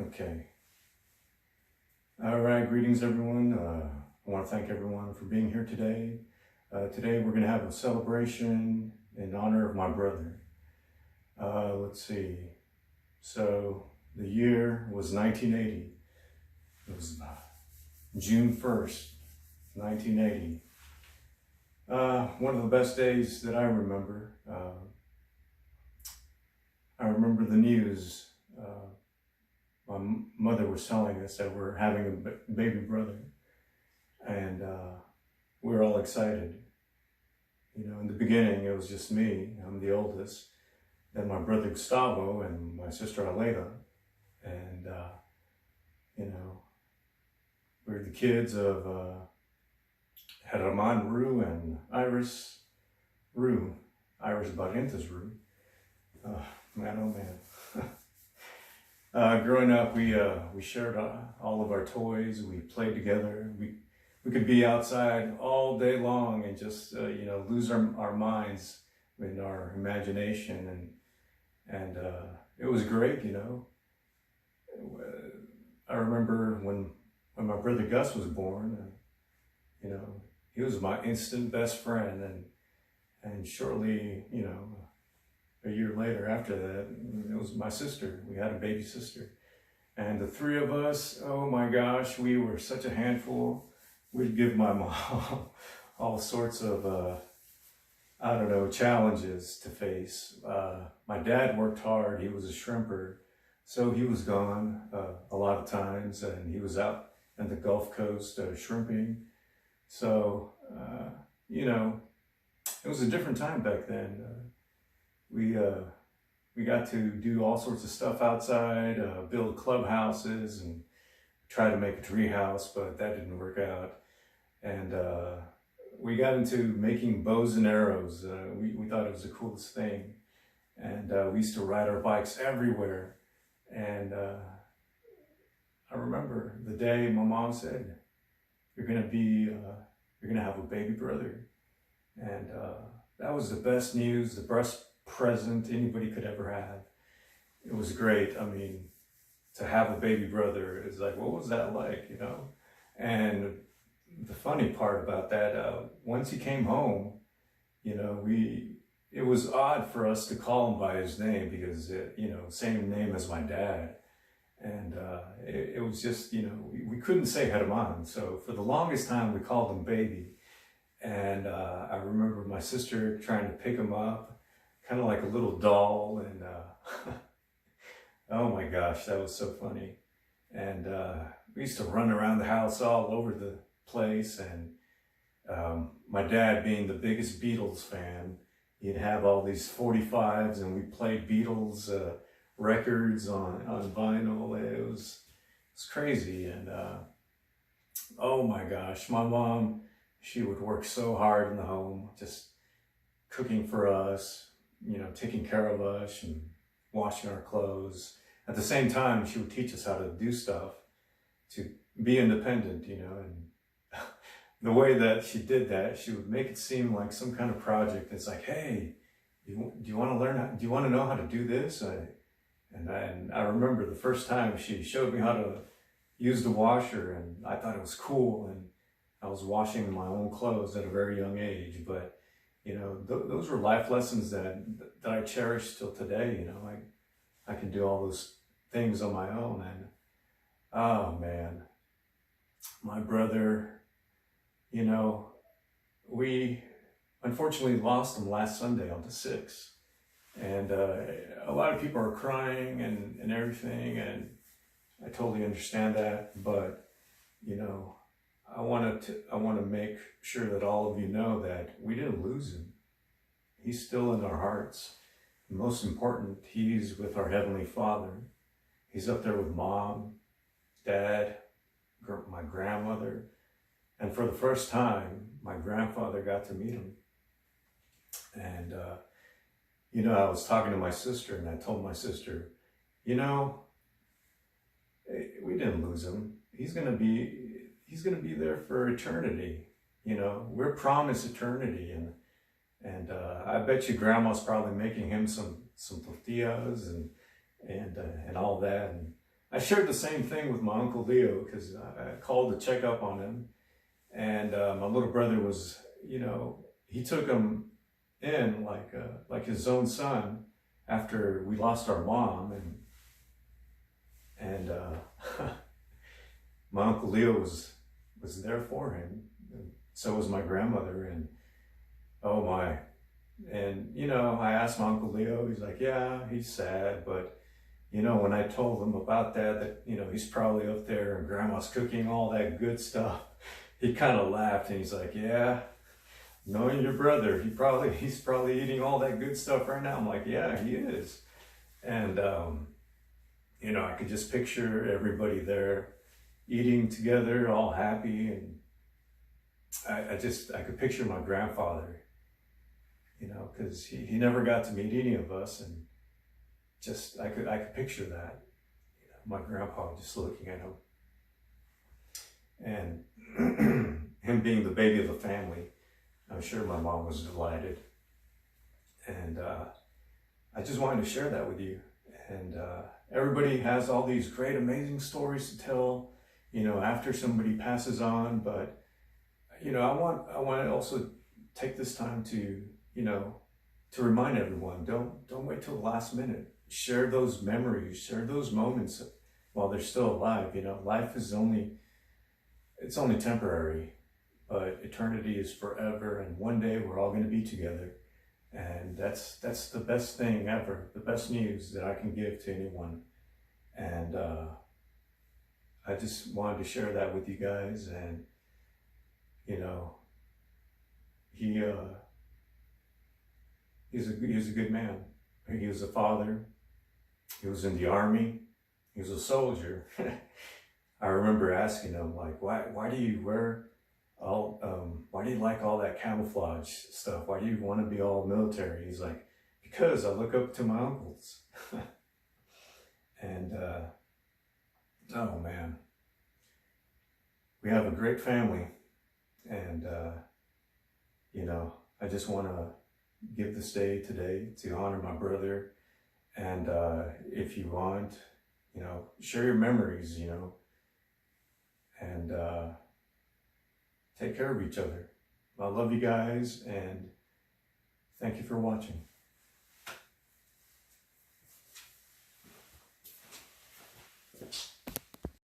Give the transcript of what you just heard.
Okay. All right. Greetings, everyone. I want to thank everyone for being here today. Today, we're going to have a celebration in honor of my brother. Let's see. So, the year was 1980. It was June 1st, 1980. One of the best days that I remember. I remember the news. My mother was telling us that we're having a baby brother, and we were all excited. You know, in the beginning, it was just me. I'm the oldest. Then my brother Gustavo and my sister Aleda, and you know, we're the kids of Roux and Iris Roux, Iris Barrientos Roux. Man, oh man. Growing up, we shared all of our toys. We played together. We could be outside all day long and just lose our minds in our imagination, and it was great. I remember when my brother Gus was born, he was my instant best friend, and shortly, a year later after that, it was my sister. We had a baby sister. And the three of us, oh my gosh, we were such a handful. We'd give my mom all sorts of, challenges to face. My dad worked hard. He was a shrimper. So he was gone a lot of times, and he was out in the Gulf Coast shrimping. So, it was a different time back then. We got to do all sorts of stuff outside, build clubhouses and try to make a tree house, but that didn't work out. And we got into making bows and arrows. We thought it was the coolest thing. And we used to ride our bikes everywhere. And I remember the day my mom said, you're gonna have a baby brother. And that was the best news, the best present anybody could ever have. It was great. I mean, to have a baby brother is like, what was that like, And the funny part about that, once he came home, it was odd for us to call him by his name because, same name as my dad. And it was just, we couldn't say Herman. So for the longest time, we called him baby. And I remember my sister trying to pick him up, kind of like a little doll, and oh my gosh, that was so funny. And we used to run around the house all over the place, and my dad being the biggest Beatles fan, he'd have all these 45s, and we played Beatles records on vinyl. It was crazy. And oh my gosh, my mom, she would work so hard in the home, just cooking for us, taking care of us and washing our clothes. At the same time, she would teach us how to do stuff, to be independent, and the way that she did that, she would make it seem like some kind of project. It's like, hey, do you want to learn do you want to know how to do this? And I remember the first time she showed me how to use the washer, and I thought it was cool, and I was washing my own clothes at a very young age, but those were life lessons that I cherish till today. I can do all those things on my own. And oh man, my brother, we unfortunately lost him last Sunday on the 6th. And a lot of people are crying and everything, and I totally understand that. But I want to make sure that all of you know that we didn't lose him. He's still in our hearts. And most important, he's with our Heavenly Father. He's up there with Mom, Dad, my grandmother. And for the first time, my grandfather got to meet him. And, I was talking to my sister, and I told my sister, we didn't lose him. He's going to be there for eternity. We're promised eternity, and I bet you Grandma's probably making him some tortillas and all that. And I shared the same thing with my Uncle Leo because I called to check up on him. And my little brother was, you know, he took him in like his own son after we lost our mom. And my Uncle Leo was there for him. And so was my grandmother. And oh my. And, you know, I asked my Uncle Leo, he's like, yeah, he's sad, but you know, when I told him about that, you know, he's probably up there and grandma's cooking all that good stuff, he kind of laughed and he's like, yeah, knowing your brother, he's probably eating all that good stuff right now. I'm like, yeah, he is. And, you know, I could just picture everybody there eating together, all happy. And I could picture my grandfather, you know, because he never got to meet any of us. And just, I could picture that, you know, my grandpa just looking at him and him being the baby of the family. I'm sure my mom was delighted. And I just wanted to share that with you. And everybody has all these great, amazing stories to tell, you know, after somebody passes on. But, you know, I want to also take this time to, you know, to remind everyone, don't wait till the last minute. Share those memories, share those moments while they're still alive. You know, life is only temporary, but eternity is forever. And one day we're all going to be together. And that's the best thing ever, the best news that I can give to anyone. And I just wanted to share that with you guys. And, you know, he was a good man. He was a father. He was in the army. He was a soldier. I remember asking him, like, why do you wear why do you like all that camouflage stuff? Why do you want to be all military? He's like, because I look up to my uncles. And, oh man, we have a great family. And, you know, I just want to give this day today to honor my brother. And if you want, you know, share your memories, you know, and take care of each other. I love you guys, and thank you for watching.